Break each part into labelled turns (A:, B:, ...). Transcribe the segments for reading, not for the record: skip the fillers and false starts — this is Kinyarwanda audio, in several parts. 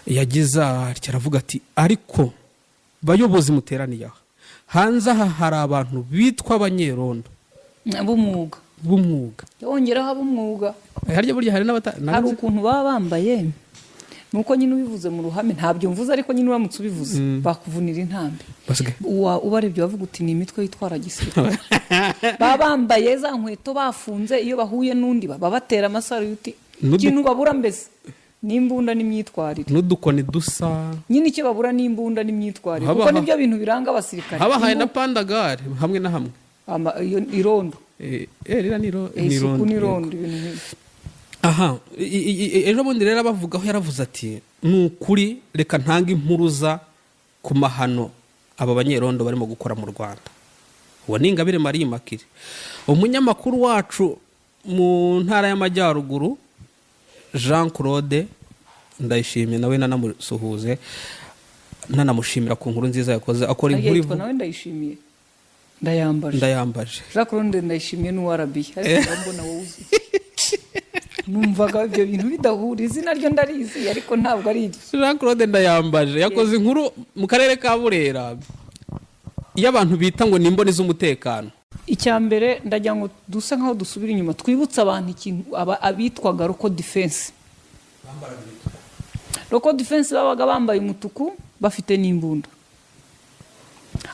A: yagize aravuga ati ariko bayobozi muteraniye aha hanze aha hari abantu bitwa abanyerondo b'umwuga
B: yongeraho ab'umwuga
A: harya burya hari
B: hari ukuntu baba bambaye nuko nyine ubivuze mu ruhame ntabyo mvuze ariko nyine uramutse ubivuze bakuvunira intambi ubarebye bavuga uti ni imitwe yitwara gisirikare baba bambaye za nkweto bafunze iyo bahuye n'undi baba batera amasaro yuti ikintu babura mbese n'imbunda n'imyitwarire
A: n'udukoni dusa
B: nyine icyo babura n'imbunda n'imyitwarire kuko nibyo bintu biranga abasirikare
A: habahaye na pandagare hamwe na hamwe
B: irondo
A: rira
B: nirondo ibintu
A: aha ejo bundi rero bavugaho yaravuze ati nukuri reka ntanga impuruza ku mahano aba banyerondo barimo gukora mu Rwanda uwo ni Ingabire Marie Immaculée umunyamakuru wacu mu ntara y'Amajyaruguru Jean Claude Ndayishimiye nawe nanamusuhuze nanamushimira ku nkuru nziza yakoze akora inkuru
B: ivuga nawe ndayishimiye
A: ndayambaje
B: Jean Claude Ndayishimiye n'uwarabiye ariko mbona wowe numvaga ibyo bintu bidahura izina ryo ndarizi ariko ntabwo ari ibyo.
A: Jean Claude Ndayambaje yakoze inkuru mu karere ka Burera y'abantu bita ngo ni imboni z'umutekano.
B: Icyambere ndajya ngo dusa nkaho dusubira inyuma twibutsa abantu ikintu abitwaga Local Defense. Local Defense babaga bambaye umutuku bafite n'imbunda.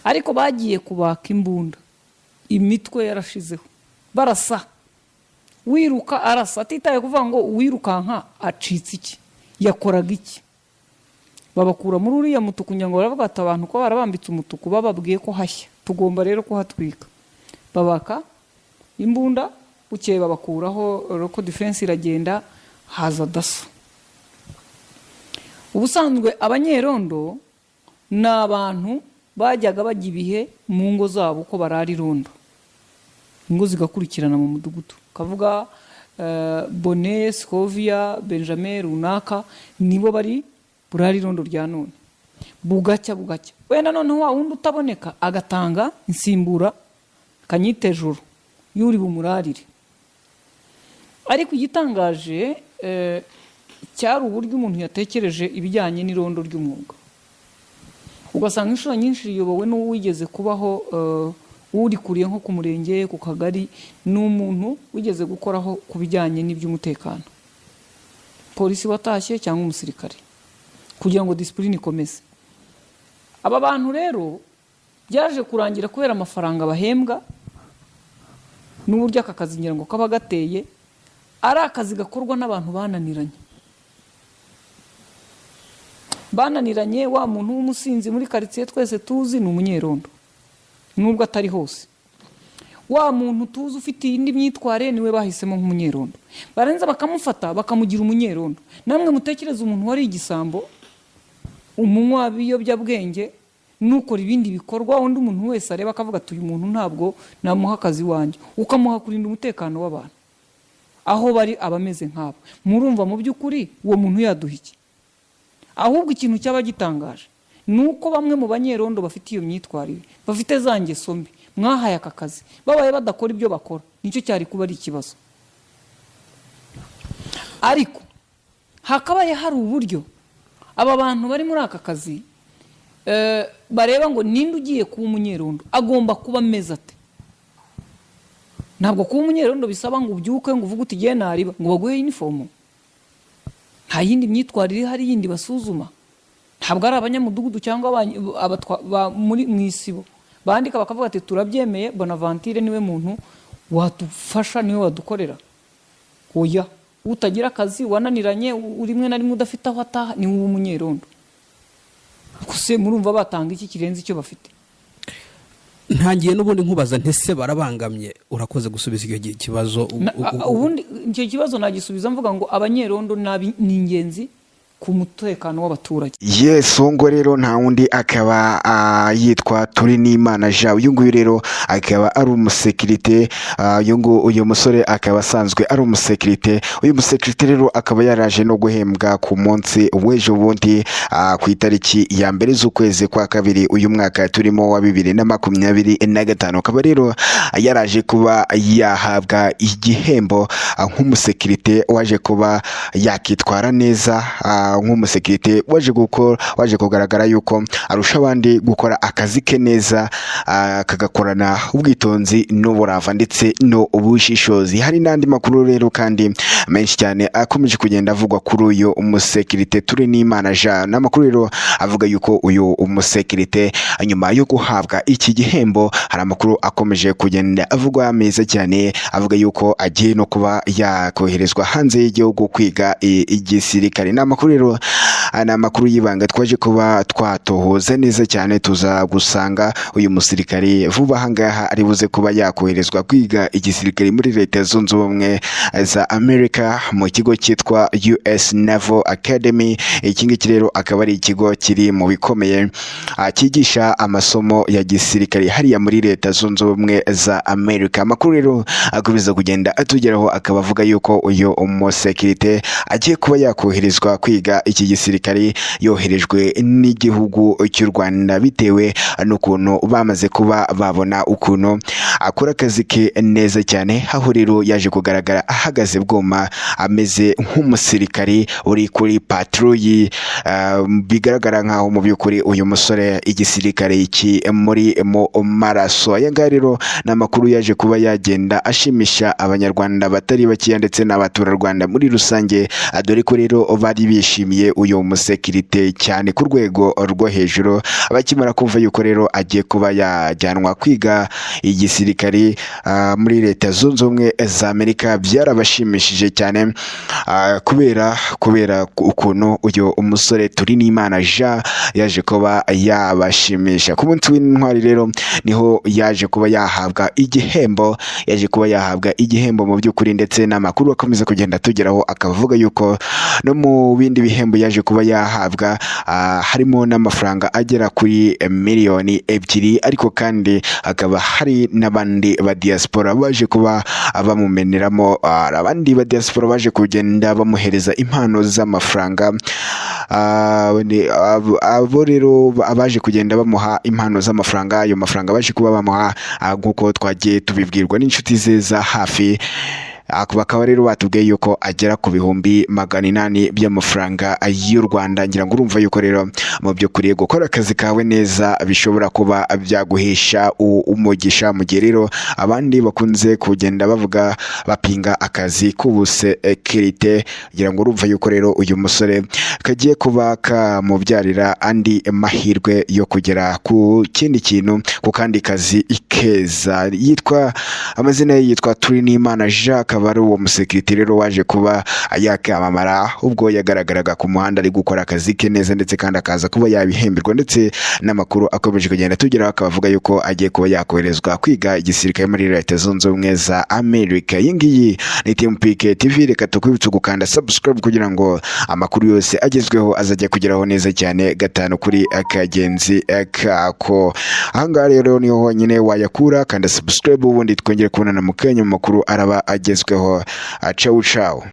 B: Ariko bagiye kubaka imbunda. Imitwe yarashizeho. Barasa. Wiruka arasa atitaye kuvuga ngo wirukanka acitse iki yakoraga iki babakura muri uriya mutuku nyango baravuga ati abantu ko barabambitse umutuku bababwiye ko hashya tugomba rero kuhatwika babaka imbunda ukeye babakuraho Local Defense iragenda haza daso. Ubusanzwe abanyerondo n'abantu bajyaga bajya ibihe mu ngo zabo ko barari rondo ingo zigakurikirana mu mudugudu kavuga Bonne Scovia Benjamin runaka nibo bari burari rondo rya none bugacya wenda noneho wa wundi utaboneka agatanga insimbura kanyitejuru yuri bumurarire. Ariko igitangaje cyari uburyo umuntu yatekereje ibijyanye n'irondo ry'umwuga ugasanga inshuro nyinshi yobowe n'uwigeze kubaho uri kuriye nko ku murenge ku kagari n'umuntu wigeze gukoraho kubijyanye n'iby'umutekano polisi watashye cyangwa umusirikare kugira ngo discipline ikomeze. Aba bantu rero byaje kurangira kubera amafaranga bahembwa n'uburyo aka kazi ngira ngo kaba gateye ari akazi gakorwa n'abantu bananiranye wa muntu w'umusinzi muri quartier twese tuzi ni umunyerondo nubwo atari hose wa muntu tuzi ufite indi myitware niwe bahisemo nk'umunyerondo barenza bakamufata bakamugira umunyerondo. Namwe mutekereza umuntu wari igisambo umunywa biyobyabwenge nukora ibindi bikorwa undi umuntu wese areba akavuga ati uyu muntu ntabwo namuha akazi wanjye ukamuha kurinda umutekano w'abantu aho bari abameze nkabo murumva mu by'ukuri uwo muntu yaduha iki? Ahubwo ikintu cyaba gitangaje nuko bamwe mu banyerondo bafite iyo myitwarire bafite za ngeso mbi mwahaye aka kazi babaye badakora ibyo bakora nicyo cyari kuba ari ikibazo. Ariko hakabaye hari uburyo aba bantu bari muri aka kazi bareba ngo ninde ugiye kuba umunyerondo agomba kuba ameze ate. Ntabwo kuba umunyerondo bisaba ngo ubyuke ngo uvuge uti giye nariba ngo baguhe uniform nta yindi myitwarire hari yindi basuzuma. Ntabwo ari abanyamudugudu cyangwa muri mwisibo bandika bakavuga ati turabyemeye Bonaventure niwe muntu wadufasha niwe wadukorera. Oya utagira akazi wananiranye urimwe na rimwe udafite aho ataha ni umunyerondo. Kuse murumva batanga iki kirenze icyo bafite.
A: Ntangiye n'ubundi nkubaza ntese barabangamye urakoze gusubiza icyo kibazo
B: ubundi icyo kibazo nagisubiza mvuga ngo abanyerondo ni ingenzi ku mutekano w'abaturage.
C: Yes, ngo rero nta wundi akaba yitwa Turinimana Jean. Uyu nguyu rero akaba ari umusekirite uyu musore akaba asanzwe ari umusekirite. Uyu musekirite rero akaba yaraje no guhembwa ku munsi w'ejo bundi ku itariki ya mbere z'ukwezi kwa kabiri uyu mwaka turimo wa 2025. Akaba rero yaraje kuba yahabwa igihembo nk'umusekirite waje kuba yakitwara neza nk'umusekirite waje kugaragara yuko arusha abandi gukora akazi ke neza, kagakorana ubwitonzi n'uburava ndetse no ubushishozi. Hari n'andi makuru rero kandi menshi cyane akomeje kugenda avugwa kuri uyu umusekirite Turinimana Jean. N'amakuru rero avuga yuko uyu umusekirite nyuma yo guhabwa iki gihembo, hari amakuru akomeje kugenda avugwa meza cyane avuga yuko agiye no kuba yakoherezwa hanze y'igihugu kwiga igisirikare. N'amakuru rero ni amakuru y'ibanga twaje kuba twatohoza neza cyane, tuza gusanga uyu musirikare vuba ahangaha ari buze kuba yakoherezwa kwiga igisirikare muri Leta Zunze Ubumwe za Amerika mu kigo cyitwa US Naval Academy. Iki ngiki rero akaba ari ikigo kiri mu bikomeye cyigisha amasomo ya gisirikare hariya muri Leta Zunze Ubumwe za Amerika. Amakuru rero akomeza kugenda atugeraho, akaba avuga yuko uyu umusekirite agiye kuba yakoherezwa kwiga iki gisirikare yoherejwe n'igihugu cy'u Rwanda bitewe n'ukuntu bamaze kuba babona ukuntu akora akazi ke neza cyane, aho rero yaje kugaragara ahagaze bwoma ameze nk'umusirikari uri kuri patrouille. Bigaragara nkaho mu by'ukuri uyu musore igisirikare iki muri mu maraso. Aya ngaya rero ni amakuru yaje kuba yagenda ashimisha abanyarwanda batari bakeya ndetse n'abaturarwanda muri rusange, dore ko rero bari bishimiye uyu musekirite cyane ku rwego rwo hejuru, bakimara kumva yuko rero agiye kuba yajyanwa kwiga igisirikare muri Leta Zunze Ubumwe za Amerika. Byarabashimishije cyane kubera ukuntu uyu umusore Turinimana Jean yaje kuba yabashimisha. Ku munsi w'intwari rero niho yaje kuba yahabwa igihembo mu by'ukuri, ndetse n'amakuru akomeza kugenda tugeraho akavuga yuko no mu bindi bihembo yaje kuba yahabwa harimo n'amafaranga agera kuri miliyoni 2, ariko kandi hakaba hari n'abandi ba diaspora baje kuba bamumeneramo, abandi ba diaspora baje kugenda bamuhereza impano z'amafaranga. Abo rero abaje kugenda bamuha impano z'amafaranga, ayo mafaranga baje kuba bamuha nk'uko twagiye tubibwirwa n'inshuti ze za hafi, bakaba rero batubwiye yuko agera ku bihumbi 800 by'amafaranga y'u Rwanda. Ngira ngo urumva yuko rero mu by'ukuri gukora akazi kawe neza bishobora kuba byaguhisha umugisha, mu gihe rero abandi bakunze kugenda bavuga bapinga akazi k'ubusekirite. Ngira ngo urumva yuko rero uyu musore kagiye kuba kamubyarira andi mahirwe yo kugera ku kindi kintu, ku kandi kazi ikeza. Amazina ye yitwa Turinimana Jean, akaba ari uwo musekirite rero waje kuba yakamamara ubwo yagaragaraga ku muhanda ari gukora akazi ke neza, ndetse kandi akaza kuba yabihemberwa, ndetse n'amakuru akomeje kugenda tugeraho akaba avuga yuko agiye kuba yakoherezwa kwiga igisirikare muri Leta Zunze Ubumwe za Amerika. Iyi ngiyi ni TMPK TV, reka tukwibutse gukanda subscribe kugira ngo amakuru yose agezweho azajya kugeraho neza cyane gatanu kuri akagenzi kako. Ahangaha rero niho honyine wayakura, kanda subscribe ubundi twongere kubonana mu kanya mu makuru araba agezweho. Ciao ciao.